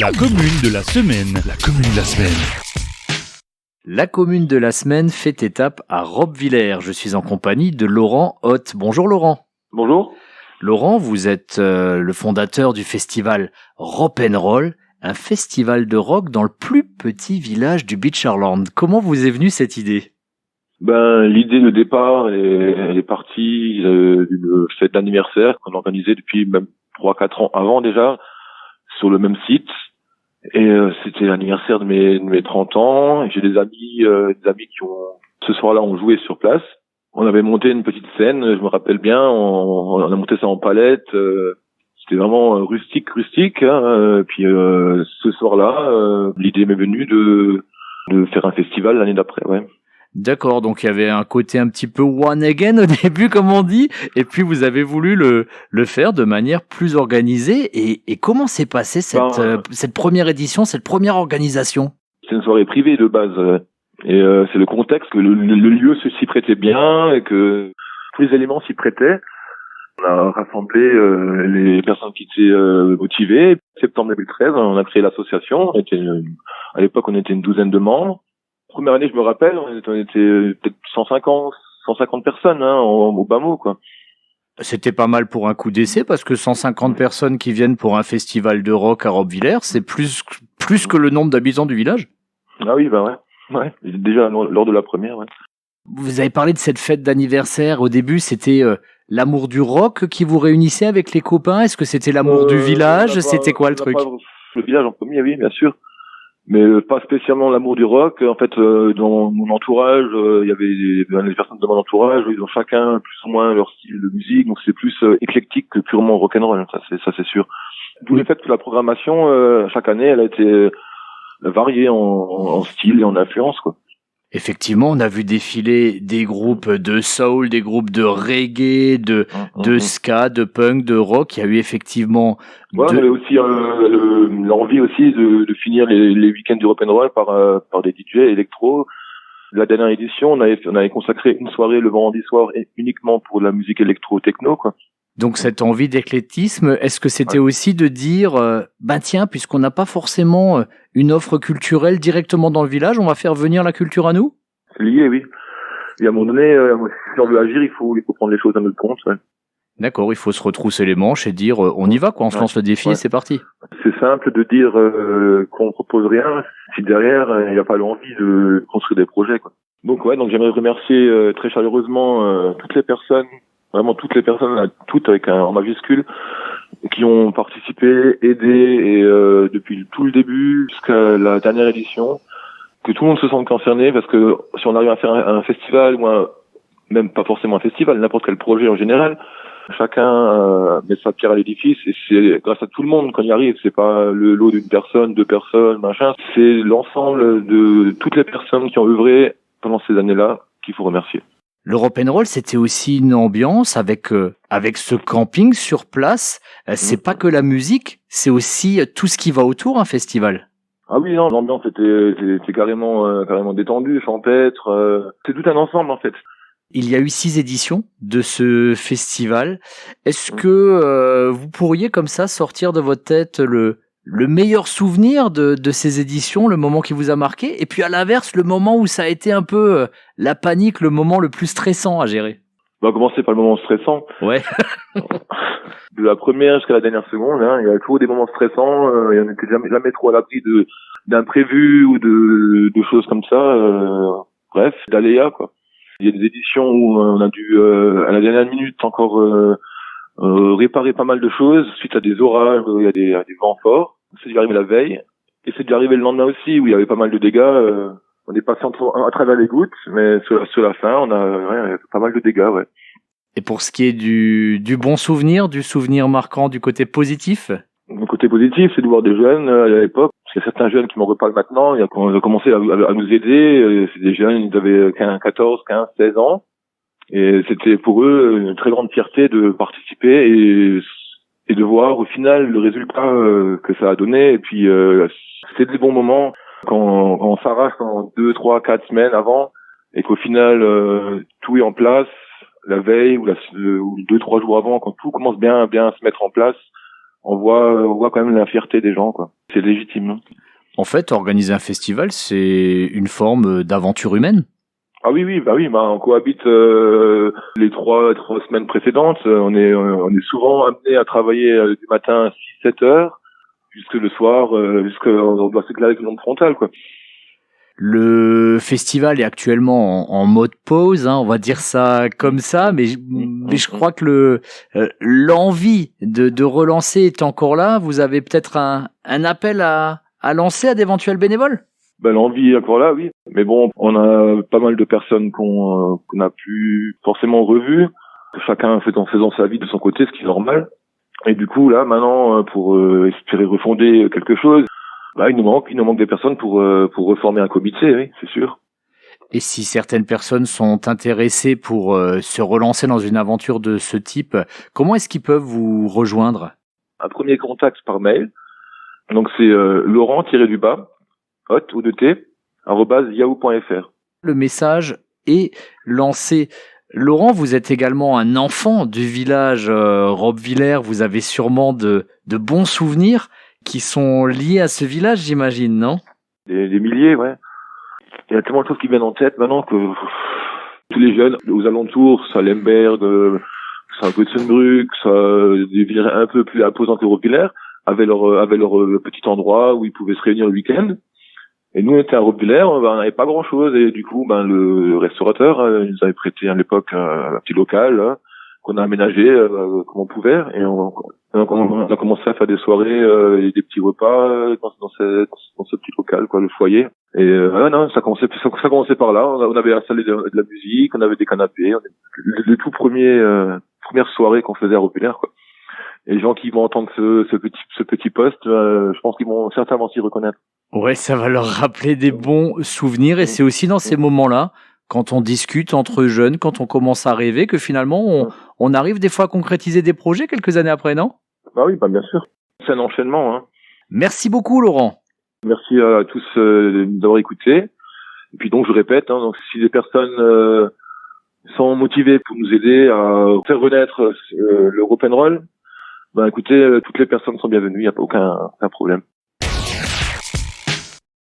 La commune de la semaine. La commune de la semaine. La commune de la semaine fait étape à Roppwiller. Je suis en compagnie de Laurent Hoth. Bonjour Laurent. Bonjour. Laurent, vous êtes le fondateur du festival Rock'n'Roll, un festival de rock dans le plus petit village du Beecherland. Comment vous est venue cette idée ? L'idée de départ, elle est partie d'une fête d'anniversaire qu'on organisait depuis même 3-4 ans avant déjà, sur le même site. Et c'était l'anniversaire de mes 30 ans. J'ai des amis qui ont, ce soir-là, ont joué sur place. On avait monté une petite scène, je me rappelle bien, on a monté ça en palette. C'était vraiment rustique. Puis ce soir-là, l'idée m'est venue de faire un festival l'année d'après, ouais. D'accord, donc il y avait un côté un petit peu one again au début, comme on dit, et puis vous avez voulu le faire de manière plus organisée. Et comment s'est passée cette première édition, cette première organisation ? C'est une soirée privée de base, et c'est le contexte que le lieu s'y prêtait bien et que tous les éléments s'y prêtaient. On a rassemblé les personnes qui étaient motivées. Septembre 2013, on a créé l'association. À l'époque, on était une douzaine de membres. Première année, je me rappelle, on était peut-être 150 personnes, au bas mot, quoi. C'était pas mal pour un coup d'essai, parce que 150 personnes qui viennent pour un festival de rock à Roppwiller, c'est plus que le nombre d'habitants du village. Ah oui, ouais. Déjà lors de la première, ouais. Vous avez parlé de cette fête d'anniversaire. Au début, c'était l'amour du rock qui vous réunissait avec les copains. Est-ce que c'était l'amour du village ? C'était quoi le truc ? Le village en premier, oui, bien sûr. Mais pas spécialement l'amour du rock. En fait, dans mon entourage, il y avait des personnes de mon entourage, ils ont chacun plus ou moins leur style de musique, donc c'est plus éclectique que purement rock'n'roll, ça c'est sûr. D'où le fait que la programmation, chaque année, elle a été variée en style et en influence, quoi. Effectivement, on a vu défiler des groupes de soul, des groupes de reggae, de ska, de punk, de rock. Il y a eu effectivement... Ouais, on avait aussi l'envie aussi de finir les week-ends du rock'n'roll par des DJ électro. La dernière édition, on avait consacré une soirée le vendredi soir uniquement pour la musique électro-techno, quoi. Donc cette envie d'éclectisme, est-ce que c'était aussi de dire, tiens, puisqu'on n'a pas forcément une offre culturelle directement dans le village, on va faire venir la culture à nous ? C'est lié, oui. Et à un moment donné, si on veut agir, il faut prendre les choses à notre compte, ouais. D'accord, il faut se retrousser les manches et dire, on y va, quoi, on se lance le défi et c'est parti. C'est simple de dire qu'on propose rien si derrière il n'y a pas l'envie de construire des projets, quoi. Donc j'aimerais remercier très chaleureusement toutes les personnes, vraiment toutes les personnes, toutes avec un en majuscule, qui ont participé, aidé et depuis tout le début jusqu'à la dernière édition, que tout le monde se sente concerné, parce que si on arrive à faire un festival ou même pas forcément un festival, n'importe quel projet en général, chacun met sa pierre à l'édifice et c'est grâce à tout le monde qu'on y arrive. C'est pas le lot d'une personne, deux personnes, machin. C'est l'ensemble de toutes les personnes qui ont œuvré pendant ces années-là qu'il faut remercier. Le Rock'n'Roll, c'était aussi une ambiance avec ce camping sur place. C'est pas que la musique, c'est aussi tout ce qui va autour, un festival. Ah oui, non, l'ambiance était carrément détendue, champêtre. C'est tout un ensemble, en fait. Il y a eu 6 éditions de ce festival. Est-ce que vous pourriez comme ça sortir de votre tête le meilleur souvenir de ces éditions, le moment qui vous a marqué, et puis à l'inverse, le moment où ça a été un peu la panique, le moment le plus stressant à gérer ? On va commencer par le moment stressant. Ouais. De la première jusqu'à la dernière seconde, il y a toujours des moments stressants, et on n'était jamais trop à l'abri d'imprévus ou de choses comme ça, bref, d'aléas, quoi. Il y a des éditions où on a dû, à la dernière minute, encore réparer pas mal de choses suite à des orages, il y a des vents forts. C'est dû arriver la veille, et c'est dû arriver le lendemain aussi, où il y avait pas mal de dégâts. On est passé à travers les gouttes, mais sur la fin, on a pas mal de dégâts, ouais. Et pour ce qui est du bon souvenir, du souvenir marquant, du côté positif ? Le côté positif, c'est de voir des jeunes à l'époque. Parce qu'il y a certains jeunes qui m'en reparlent maintenant. Ils ont commencé à nous aider. C'est des jeunes, ils avaient 14, 15, 16 ans. Et c'était pour eux une très grande fierté de participer et de voir au final le résultat que ça a donné. Et puis, c'est des bons moments quand on s'arrache en 2, 3, 4 semaines avant et qu'au final, tout est en place la veille ou 2, 3 jours avant, quand tout commence bien à se mettre en place. on voit quand même la fierté des gens, quoi. C'est légitime. Hein. En fait, organiser un festival, c'est une forme d'aventure humaine. Ah oui, on cohabite les trois semaines précédentes. On est souvent amené à travailler du matin à 6-7 heures jusque le soir, on doit s'éclairer avec une lampe frontale, quoi. Le festival est actuellement en mode pause, hein, on va dire ça comme ça, mais je crois que l'envie de relancer est encore là. Vous avez peut-être un appel à lancer à d'éventuels bénévoles? Ben, l'envie est encore là, oui. Mais bon, on a pas mal de personnes qu'on a plus forcément revues. Chacun faisant sa vie de son côté, ce qui est normal. Et du coup, là, maintenant, pour espérer refonder quelque chose, bah, il nous manque des personnes pour reformer un comité, oui, c'est sûr. Et si certaines personnes sont intéressées pour se relancer dans une aventure de ce type, comment est-ce qu'ils peuvent vous rejoindre? Un premier contact par mail. Donc c'est Laurent-du-bas, @yahoo.fr. Le message est lancé. Laurent, vous êtes également un enfant du village Robbe-Villers. Vous avez sûrement de bons souvenirs qui sont liés à ce village, j'imagine, non? Des milliers, ouais. Il y a tellement de choses qui viennent en tête maintenant que tous les jeunes aux alentours, ça Lemberg, ça Götzenbrück, ça des villes un peu plus imposantes que Robbe-Villers, avaient leur petit endroit où ils pouvaient se réunir le week-end. Et nous, on était à Robbe-Villers, on n'avait pas grand-chose, et du coup, le restaurateur il nous avait prêté à l'époque un petit local qu'on a aménagé comme on pouvait, et on a commencé à faire des soirées et des petits repas dans ce petit local, quoi, le foyer. Et non, ça commençait par là. On avait installé de la musique, on avait des canapés, le tout première soirée qu'on faisait à Robbe-Villers, quoi. Et les gens qui vont entendre ce petit poste, je pense qu'ils vont certainement s'y reconnaître. Ouais, ça va leur rappeler des bons souvenirs, et c'est aussi dans ces moments-là, quand on discute entre jeunes, quand on commence à rêver, que finalement on arrive des fois à concrétiser des projets quelques années après, non? Bah oui, bien sûr. C'est un enchaînement, hein. Merci beaucoup, Laurent. Merci à tous d'avoir écouté. Et puis donc je répète, hein, donc si des personnes sont motivées pour nous aider à faire renaître le rock'n'roll, ben écoutez, toutes les personnes sont bienvenues, il n'y a aucun problème.